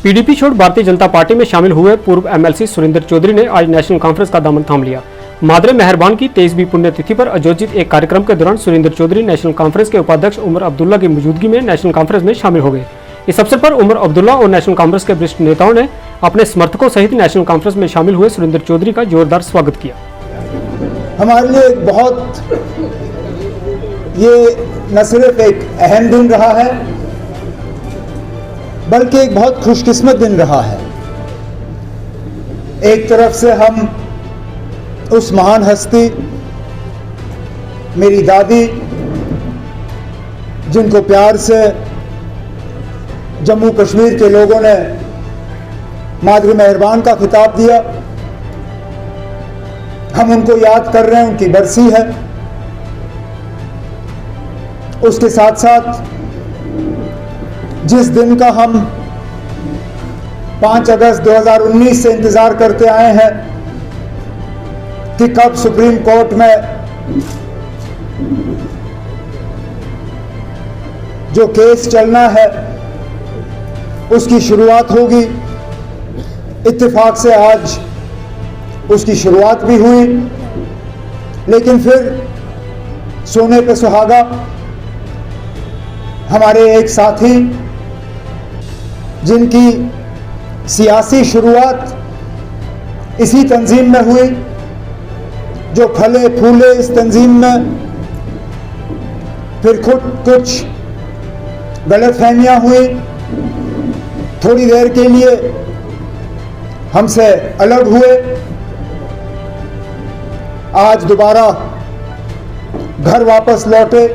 PDP छोड़ Bharatiya Janata party में शामिल हुए पूर्व एमएलसी सुरेंद्र चौधरी ने आज नेशनल कॉन्फ्रेंस का दामन थाम लिया। मादरे मेहरबान की 23वीं पुण्यतिथि पर आयोजित एक कार्यक्रम के दौरान सुरेंद्र चौधरी नेशनल कॉन्फ्रेंस के उपाध्यक्ष उमर अब्दुल्ला की मौजूदगी में नेशनल कॉन्फ्रेंस में शामिल हो गए। इस अवसर पर उमर अब्दुल्ला और नेशनल कांग्रेस के वरिष्ठ नेताओं ने अपने समर्थकों सहित नेशनल कॉन्फ्रेंस में शामिल हुए सुरेंद्र चौधरी का जोरदार स्वागत किया। हमारे लिए बहुत ये न सिर्फ एक अहम दिन रहा है बल्कि एक बहुत खुशकिस्मत दिन रहा है। एक तरफ से हम उस महान हस्ती मेरी दादी, जिनको प्यार से जम्मू कश्मीर के लोगों ने मादरे मेहरबान का खिताब दिया, हम उनको याद कर रहे हैं, उनकी बरसी है। उसके साथ साथ जिस दिन का हम 5 अगस्त 2019 से इंतजार करते आए हैं कि कब सुप्रीम कोर्ट में जो केस चलना है उसकी शुरुआत होगी, इत्तेफाक से आज उसकी शुरुआत भी हुई। लेकिन फिर सोने पे सुहागा, हमारे एक साथी जिनकी सियासी शुरुआत इसी तंजीम में हुई, जो फले फूले इस तंजीम में, फिर कुछ गलतफहमियां हुई, थोड़ी देर के लिए हमसे अलग हुए, आज दोबारा घर वापस लौटे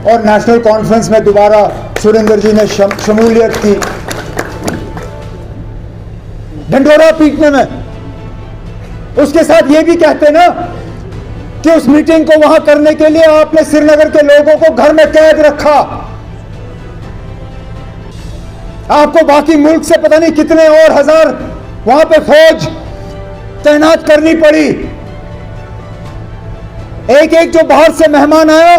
और नेशनल कॉन्फ्रेंस में दोबारा सुरेंद्र जी ने शमूलियत की। ढंढोरा पीटने में उसके साथ ये भी कहते ना कि उस मीटिंग को वहां करने के लिए आपने श्रीनगर के लोगों को घर में कैद रखा, आपको बाकी मुल्क से पता नहीं कितने और हजार वहां पे फौज तैनात करनी पड़ी। एक एक जो बाहर से मेहमान आया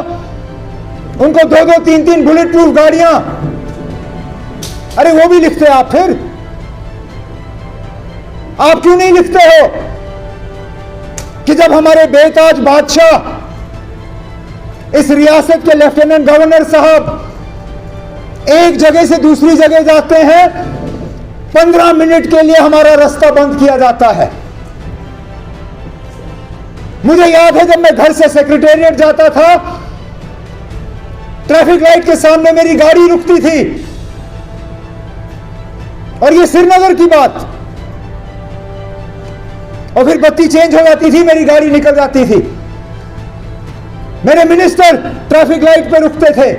उनको 2-2, 3-3 बुलेट प्रूफ गाड़ियां, अरे वो भी लिखते आप, फिर आप क्यों नहीं लिखते हो कि जब हमारे बेताज बादशाह इस रियासत के लेफ्टिनेंट गवर्नर साहब एक जगह से दूसरी जगह जाते हैं, 15 मिनट के लिए हमारा रास्ता बंद किया जाता है। मुझे याद है जब मैं घर से सेक्रेटेरिएट जाता था, ट्रैफिक लाइट के सामने मेरी गाड़ी रुकती थी, और ये श्रीनगर की बात, और फिर बत्ती चेंज हो जाती थी, मेरी गाड़ी निकल जाती थी। मेरे मिनिस्टर ट्रैफिक लाइट पे रुकते थे।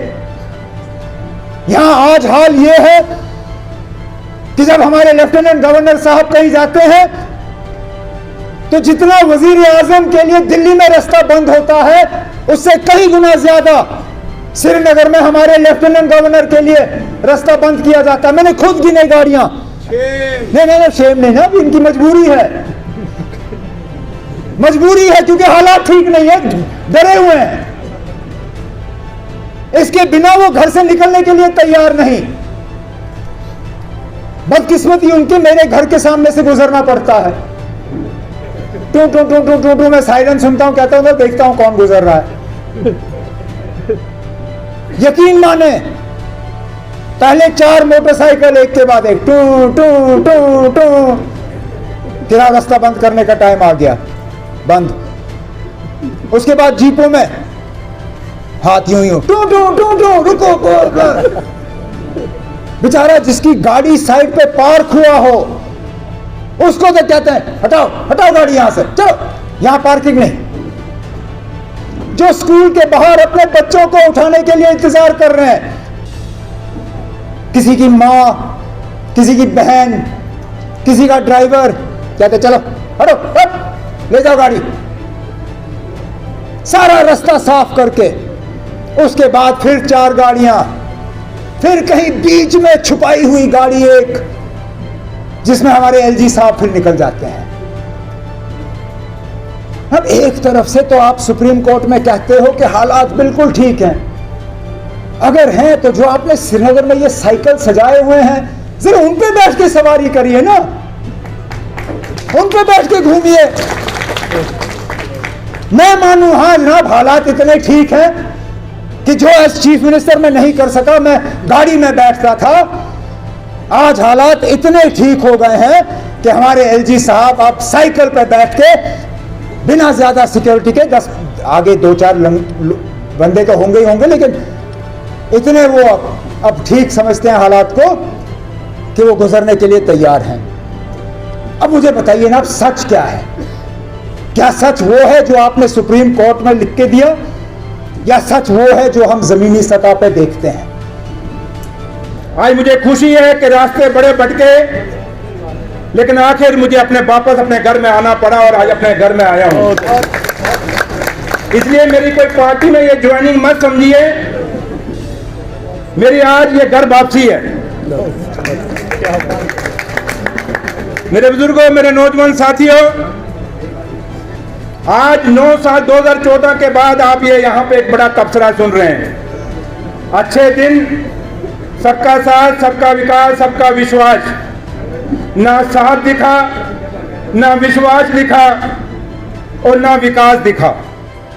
यहां आज हाल ये है कि जब हमारे लेफ्टिनेंट गवर्नर साहब कहीं जाते हैं तो जितना वजीर आजम के लिए दिल्ली में रास्ता बंद होता है, उससे कई गुना ज्यादा श्रीनगर में हमारे लेफ्टिनेंट गवर्नर के लिए रास्ता बंद किया जाता है। मैंने खुद गिने गाड़ियां। नहीं, शेम नहीं ना, इनकी मजबूरी है, मजबूरी है, क्योंकि हालात ठीक नहीं है, डरे हुए हैं। इसके बिना वो घर से निकलने के लिए तैयार नहीं। बदकिस्मती उनके मेरे घर के सामने से गुजरना पड़ता है। टू टू टू टू टू टू मैं साइरन सुनता हूं, कहता हूं मैं देखता हूं कौन गुजर रहा है। यकीन माने, पहले 4 मोटरसाइकिल एक के बाद एक, टू टू टू टू, तेरा रास्ता बंद करने का टाइम आ गया, बंद। उसके बाद जीपों में हाथ यूं यूं, टू टू टू टू, रुको। बेचारा जिसकी गाड़ी साइड पे पार्क हुआ हो, उसको तो कहते हैं हटाओ हटाओ गाड़ी यहां से, चलो यहां पार्किंग नहीं। जो स्कूल के बाहर अपने बच्चों को उठाने के लिए इंतजार कर रहे हैं, किसी की मां, किसी की बहन, किसी का ड्राइवर, कहते चलो हटो, हट, ले जाओ गाड़ी। सारा रास्ता साफ करके उसके बाद फिर 4 गाड़ियां, फिर कहीं बीच में छुपाई हुई गाड़ी एक, जिसमें हमारे एलजी साहब फिर निकल जाते हैं। अब एक तरफ से तो आप सुप्रीम कोर्ट में कहते हो कि हालात बिल्कुल ठीक हैं, अगर हैं तो जो आपने श्रीनगर में ये साइकिल सजाए हुए हैं, जरा उन पे बैठ के सवारी करिए ना, उन पे बैठ के घूमिए। मैं मानूं हाँ जनाब हालात इतने ठीक हैं कि जो एज चीफ मिनिस्टर मैं नहीं कर सका, मैं गाड़ी में बैठता था, आज हालात इतने ठीक हो गए हैं कि हमारे एलजी साहब आप साइकिल पे बैठ के बिना ज्यादा सिक्योरिटी के 10 आगे 2-4 बंदे तो होंगे ही होंगे, लेकिन इतने वो अब ठीक समझते हैं हालात को कि वो गुजरने के लिए तैयार हैं। अब मुझे बताइए ना, अब सच क्या है? क्या सच वो है जो आपने सुप्रीम कोर्ट में लिख के दिया, या सच वो है जो हम जमीनी सतह पे देखते हैं? आज मुझे खुशी है कि रास्ते बड़े भटके, लेकिन आखिर मुझे वापस अपने घर में आना पड़ा और आज अपने घर में आया हूं। इसलिए मेरी कोई पार्टी में ये ज्वाइनिंग मत समझिए, मेरी आज ये घर वापसी है। मेरे बुजुर्गों, मेरे नौजवान साथियों, आज 9 साल 2014 के बाद आप ये यहाँ पे एक बड़ा तबसरा सुन रहे हैं। अच्छे दिन, सबका साथ, सबका विकास, सबका विश्वास। ना साथ दिखा, ना विश्वास दिखा और ना विकास दिखा।